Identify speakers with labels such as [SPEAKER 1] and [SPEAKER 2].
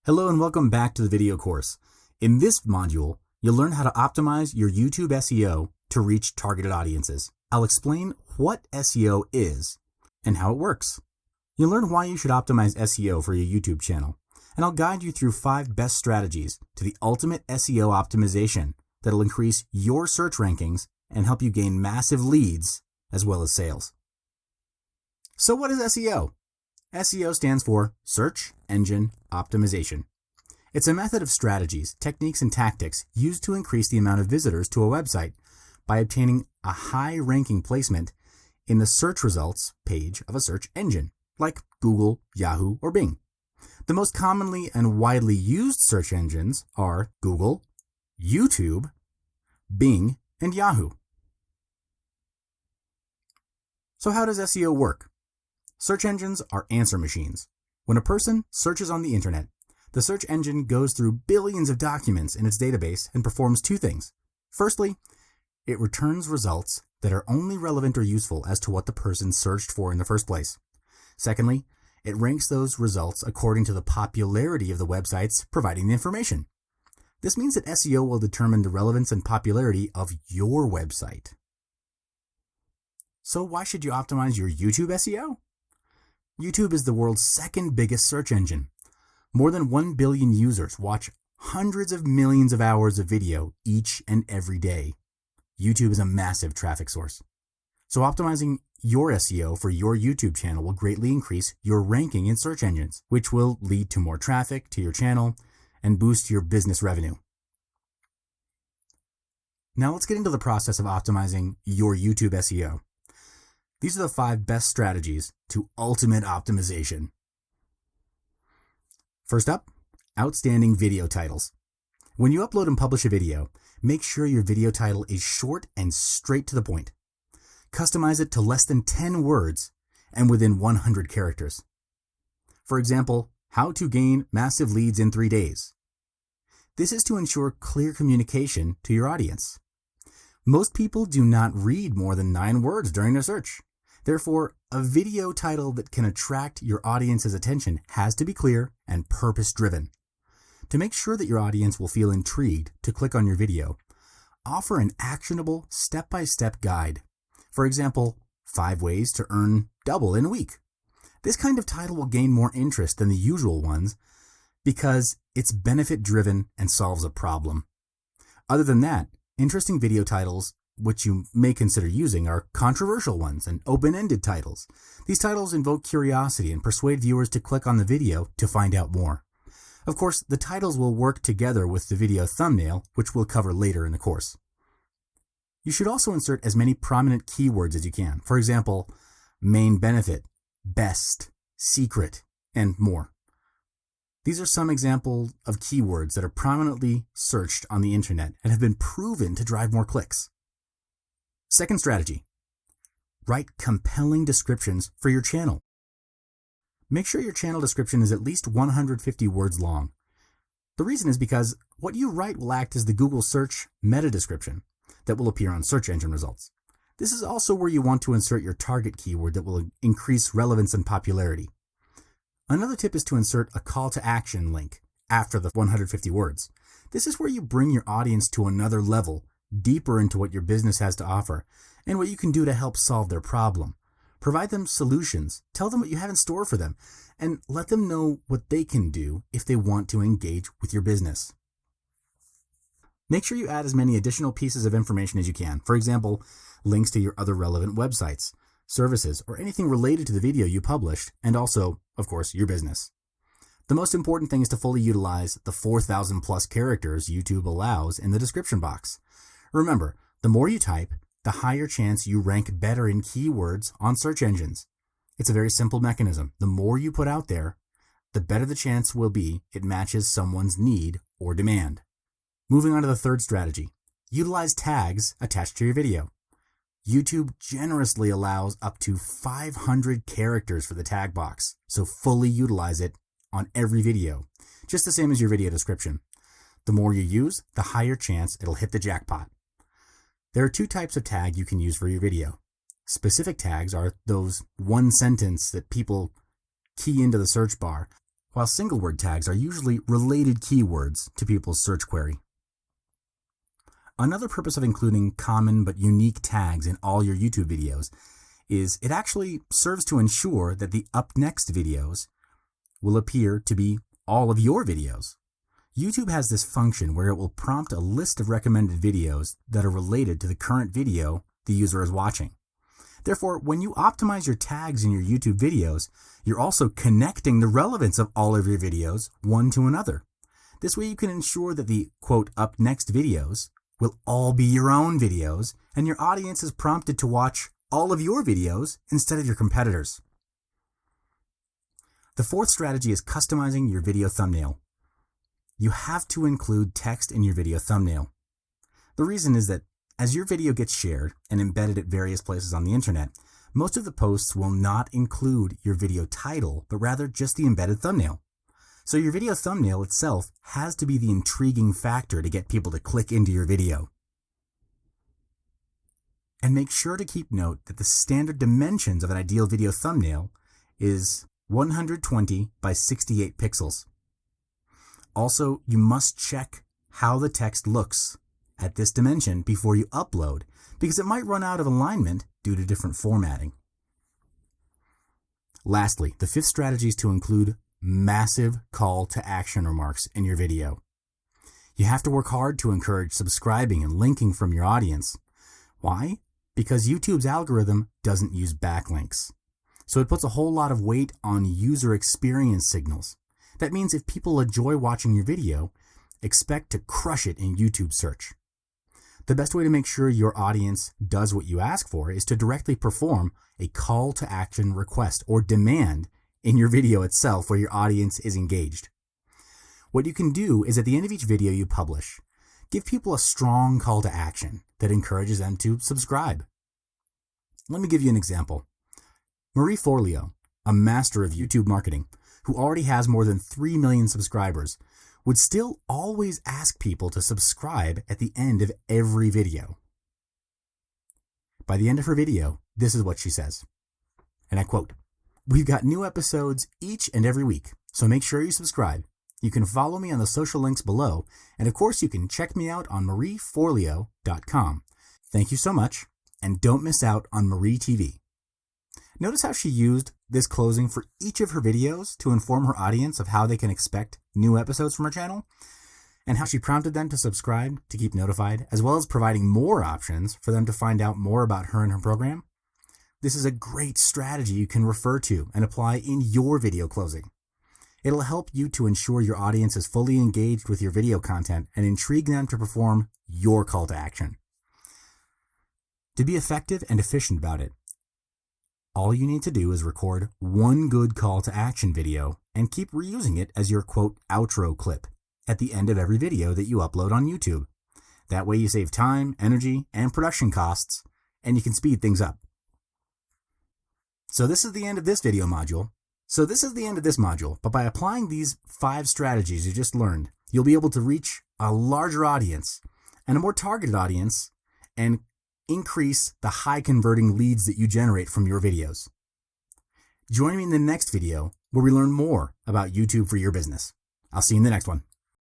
[SPEAKER 1] Hello and welcome back to the video course. In this module, you'll learn how to optimize your YouTube SEO to reach targeted audiences. I'll explain what SEO is and how it works. You'll learn why you should optimize SEO for your YouTube channel, and I'll guide you through 5 best strategies to the ultimate SEO optimization that'll increase your search rankings and help you gain massive leads as well as sales. So what is SEO? SEO stands for Search Engine Optimization. It's a method of strategies, techniques, and tactics used to increase the amount of visitors to a website by obtaining a high-ranking placement in the search results page of a search engine, like Google, Yahoo, or Bing. The most commonly and widely used search engines are Google, YouTube, Bing, and Yahoo. So how does SEO work? Search engines are answer machines. When a person searches on the internet, the search engine goes through billions of documents in its database and performs 2 things. Firstly, it returns results that are only relevant or useful as to what the person searched for in the first place. Secondly, it ranks those results according to the popularity of the websites providing the information. This means that SEO will determine the relevance and popularity of your website. So why should you optimize your YouTube SEO? YouTube is the world's second biggest search engine. More than 1 billion users watch hundreds of millions of hours of video each and every day. YouTube is a massive traffic source. So optimizing your SEO for your YouTube channel will greatly increase your ranking in search engines, which will lead to more traffic to your channel and boost your business revenue. Now let's get into the process of optimizing your YouTube SEO. These are the 5 best strategies to ultimate optimization. First up, outstanding video titles. When you upload and publish a video, make sure your video title is short and straight to the point. Customize it to less than 10 words and within 100 characters. For example, how to gain massive leads in 3 days. This is to ensure clear communication to your audience. Most people do not read more than 9 words during their search. Therefore, a video title that can attract your audience's attention has to be clear and purpose-driven. To make sure that your audience will feel intrigued to click on your video, offer an actionable step-by-step guide. For example, 5 ways to earn double in a week. This kind of title will gain more interest than the usual ones because it's benefit-driven and solves a problem. Other than that, interesting video titles which you may consider using are controversial ones and open-ended titles. These titles invoke curiosity and persuade viewers to click on the video to find out more. Of course, the titles will work together with the video thumbnail, which we'll cover later in the course. You should also insert as many prominent keywords as you can. For example, main benefit, best, secret, and more. These are some examples of keywords that are prominently searched on the internet and have been proven to drive more clicks. Second strategy, write compelling descriptions for your channel. Make sure your channel description is at least 150 words long. The reason is because what you write will act as the Google search meta description that will appear on search engine results. This is also where you want to insert your target keyword that will increase relevance and popularity. Another tip is to insert a call to action link after the 150 words. This is where you bring your audience to another level, deeper into what your business has to offer and what you can do to help solve their problem. Provide them solutions, tell them what you have in store for them, and let them know what they can do if they want to engage with your business. Make sure you add as many additional pieces of information as you can. For example, links to your other relevant websites, services, or anything related to the video you published, and also, of course, your business. The most important thing is to fully utilize the 4,000 plus characters YouTube allows in the description box. Remember, the more you type, the higher chance you rank better in keywords on search engines. It's a very simple mechanism. The more you put out there, the better the chance will be it matches someone's need or demand. Moving on to the third strategy, utilize tags attached to your video. YouTube generously allows up to 500 characters for the tag box, so fully utilize it on every video, just the same as your video description. The more you use, the higher chance it'll hit the jackpot. There are 2 types of tag you can use for your video. Specific tags are those one sentence that people key into the search bar. while single word tags are usually related keywords to people's search query. Another purpose of including common but unique tags in all your YouTube videos is it actually serves to ensure that the up next videos will appear to be all of your videos. YouTube has this function where it will prompt a list of recommended videos that are related to the current video the user is watching. Therefore, when you optimize your tags in your YouTube videos, you're also connecting the relevance of all of your videos one to another. This way you can ensure that the, quote, up next videos will all be your own videos, and your audience is prompted to watch all of your videos instead of your competitors. The fourth strategy is customizing your video thumbnail. You have to include text in your video thumbnail. The reason is that as your video gets shared and embedded at various places on the internet, most of the posts will not include your video title, but rather just the embedded thumbnail. So your video thumbnail itself has to be the intriguing factor to get people to click into your video. And make sure to keep note that the standard dimensions of an ideal video thumbnail is 120 by 68 pixels. Also, you must check how the text looks at this dimension before you upload, because it might run out of alignment due to different formatting. Lastly, the fifth strategy is to include massive call to action remarks in your video. You have to work hard to encourage subscribing and linking from your audience. Why? Because YouTube's algorithm doesn't use backlinks. So it puts a whole lot of weight on user experience signals. That means if people enjoy watching your video, expect to crush it in YouTube search. The best way to make sure your audience does what you ask for is to directly perform a call to action request or demand in your video itself where your audience is engaged. What you can do is at the end of each video you publish, give people a strong call to action that encourages them to subscribe. Let me give you an example. Marie Forleo, a master of YouTube marketing, who already has more than 3 million subscribers, would still always ask people to subscribe at the end of every video. By the end of her video, this is what she says, and I quote, "We've got new episodes each and every week, so make sure you subscribe. You can follow me on the social links below, and of course you can check me out on marieforleo.com. Thank you so much, and don't miss out on Marie TV." Notice how she used this closing for each of her videos to inform her audience of how they can expect new episodes from her channel, and how she prompted them to subscribe to keep notified, as well as providing more options for them to find out more about her and her program. This is a great strategy you can refer to and apply in your video closing. It'll help you to ensure your audience is fully engaged with your video content and intrigue them to perform your call to action. To be effective and efficient about it, all you need to do is record one good call to action video and keep reusing it as your quote outro clip at the end of every video that you upload on YouTube. That way you save time, energy, and production costs, and you can speed things up. So this is the end of this module, but by applying these 5 strategies you just learned, you'll be able to reach a larger audience and a more targeted audience and increase the high converting leads that you generate from your videos. Join me in the next video where we learn more about YouTube for your business. I'll see you in the next one.